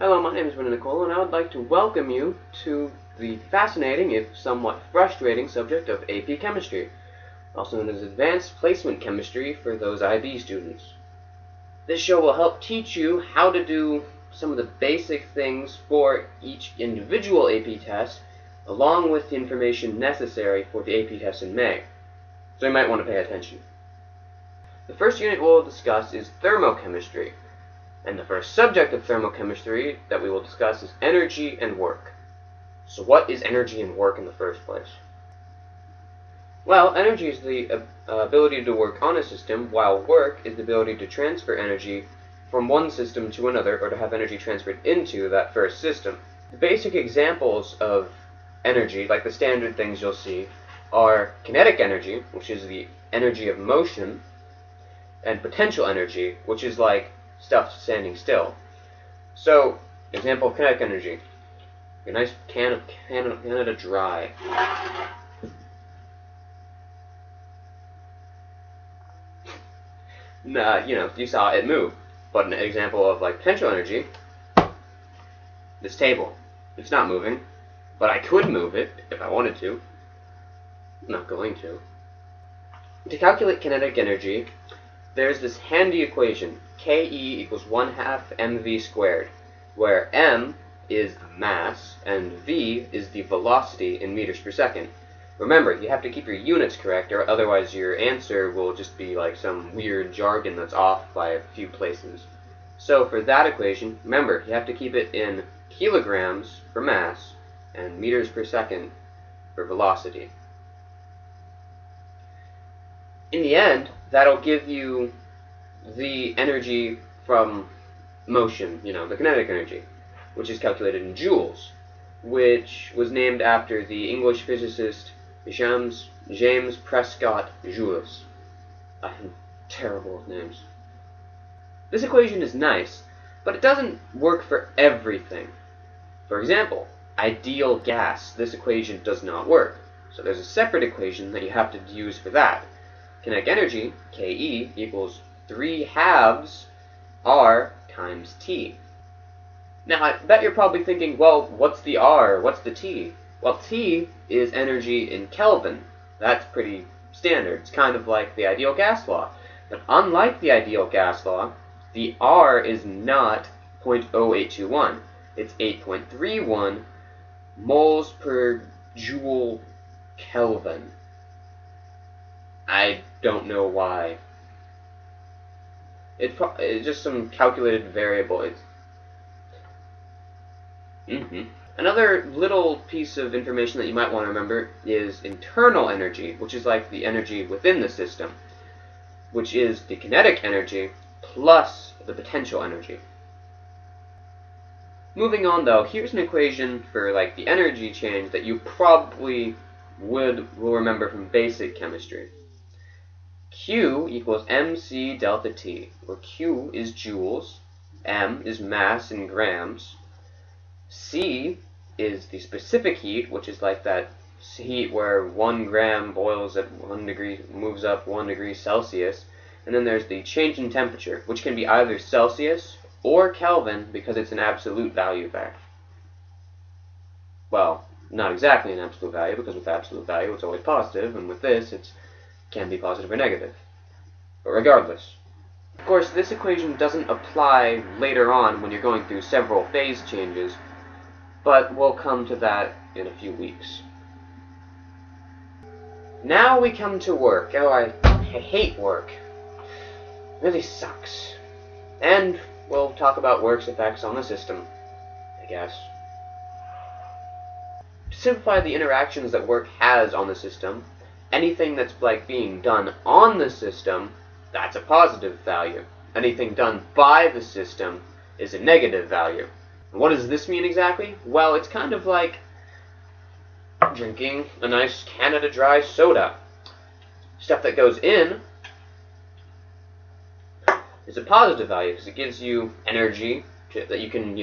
Hello, my name is Nicole, and I would like to welcome you to the fascinating, if somewhat frustrating, subject of AP Chemistry, also known as Advanced Placement Chemistry for those IB students. This show will help teach you how to do some of the basic things for each individual AP test, along with the information necessary for the AP test in May. So you might want to pay attention. The first unit we'll discuss is thermochemistry. And the first subject of thermochemistry that we will discuss is energy and work. So what is energy and work in the first place? Well, energy is the ability to work on a system, while work is the ability to transfer energy from one system to another, or to have energy transferred into that first system. The basic examples of energy, like the standard things you'll see, are kinetic energy, which is the energy of motion, and potential energy, which is like stuff standing still. So, example of kinetic energy. A nice can of Canada Dry. You saw it move. But an example of like potential energy, this table. It's not moving, but I could move it if I wanted to. I'm not going to. To calculate kinetic energy, there's this handy equation, Ke equals 1/2 mv squared, where m is the mass and v is the velocity in meters per second. Remember, you have to keep your units correct, or otherwise your answer will just be like some weird jargon that's off by a few places. So for that equation, remember, you have to keep it in kilograms for mass and meters per second for velocity. In the end, that'll give you the energy from motion, the kinetic energy, which is calculated in joules, which was named after the English physicist James Prescott Joule. I'm terrible with names. This equation is nice, but it doesn't work for everything. For example, ideal gas, this equation does not work. So there's a separate equation that you have to use for that. Kinetic energy, Ke, equals 3/2 R times T. Now, I bet you're probably thinking, well, what's the R? What's the T? Well, T is energy in Kelvin. That's pretty standard. It's kind of like the ideal gas law. But unlike the ideal gas law, the R is not 0.0821. It's 8.31 moles per joule Kelvin. I don't know why. It's just some calculated variable. Another little piece of information that you might want to remember is internal energy, which is like the energy within the system, which is the kinetic energy plus the potential energy. Moving on though, here's an equation for like the energy change that you probably will remember from basic chemistry. Q equals mc delta T, where Q is joules, m is mass in grams, C is the specific heat, which is like that heat where 1 gram boils at 1 degree, moves up 1 degree Celsius, and then there's the change in temperature, which can be either Celsius or Kelvin because it's an absolute value there. Well, not exactly an absolute value, because with absolute value it's always positive, and with this it can be positive or negative. But regardless. Of course, this equation doesn't apply later on when you're going through several phase changes, but we'll come to that in a few weeks. Now we come to work. Oh, I hate work. It really sucks. And we'll talk about work's effects on the system, I guess. To simplify the interactions that work has on the system, anything that's like being done on the system, that's a positive value. Anything done by the system is a negative value. What does this mean exactly? Well, it's kind of like drinking a nice Canada Dry soda. Stuff that goes in is a positive value because it gives you energy that you can,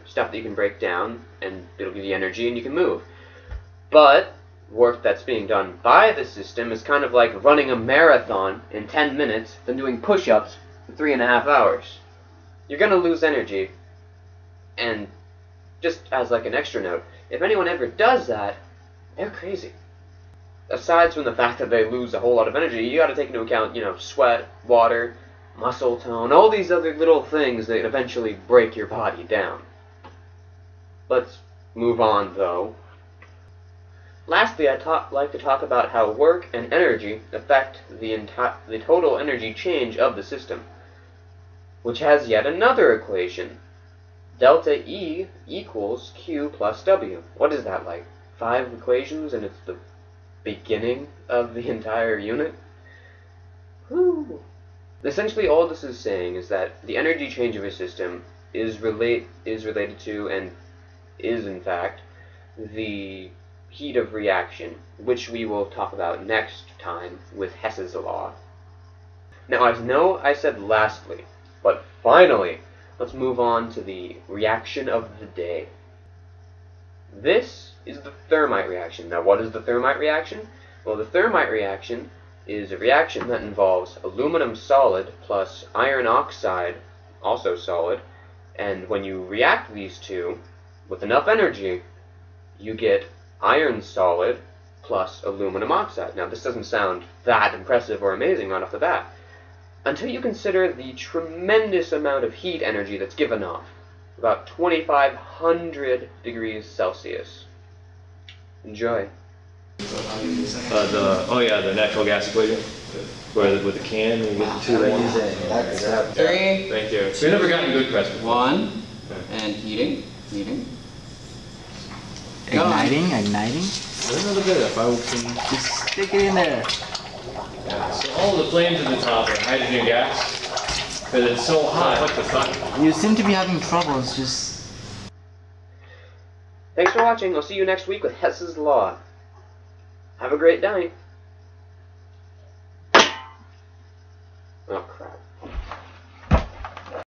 stuff that you can break down, and it'll give you energy and you can move. But work that's being done by the system is kind of like running a marathon in 10 minutes, then doing push-ups for 3.5 hours. You're going to lose energy, And just as like an extra note, if anyone ever does that, they're crazy. Aside from the fact that they lose a whole lot of energy, you gotta take into account, you know, sweat, water, muscle tone, all these other little things that eventually break your body down. Let's move on, though. Lastly, I'd like to talk about how work and energy affect the total energy change of the system, which has yet another equation. Delta E equals Q plus W. What is that, like 5 equations, and it's the beginning of the entire unit? Whew. Essentially, all this is saying is that the energy change of a system is related to, and is in fact, the heat of reaction, which we will talk about next time with Hess's law. Now, I know I said lastly, but finally, let's move on to the reaction of the day. This is the thermite reaction. Now, what is the thermite reaction? Well, the thermite reaction is a reaction that involves aluminum solid plus iron oxide, also solid, and when you react these two with enough energy, you get iron solid plus aluminum oxide. Now, this doesn't sound that impressive or amazing right off the bat, until you consider the tremendous amount of heat energy that's given off, about 2,500 degrees Celsius. Enjoy. The natural gas equation, where with the can you get the 2 to 1. 3. Thank you. So we've never gotten good questions. 1. And heating. Igniting. I don't know the good if I can. Just stick it in there. Yeah, so all the flames at the top are hydrogen gas, because it's so hot. What the fuck? You seem to be having troubles. Just. Thanks for watching. I'll see you next week with Hess's Law. Have a great night. Oh, crap.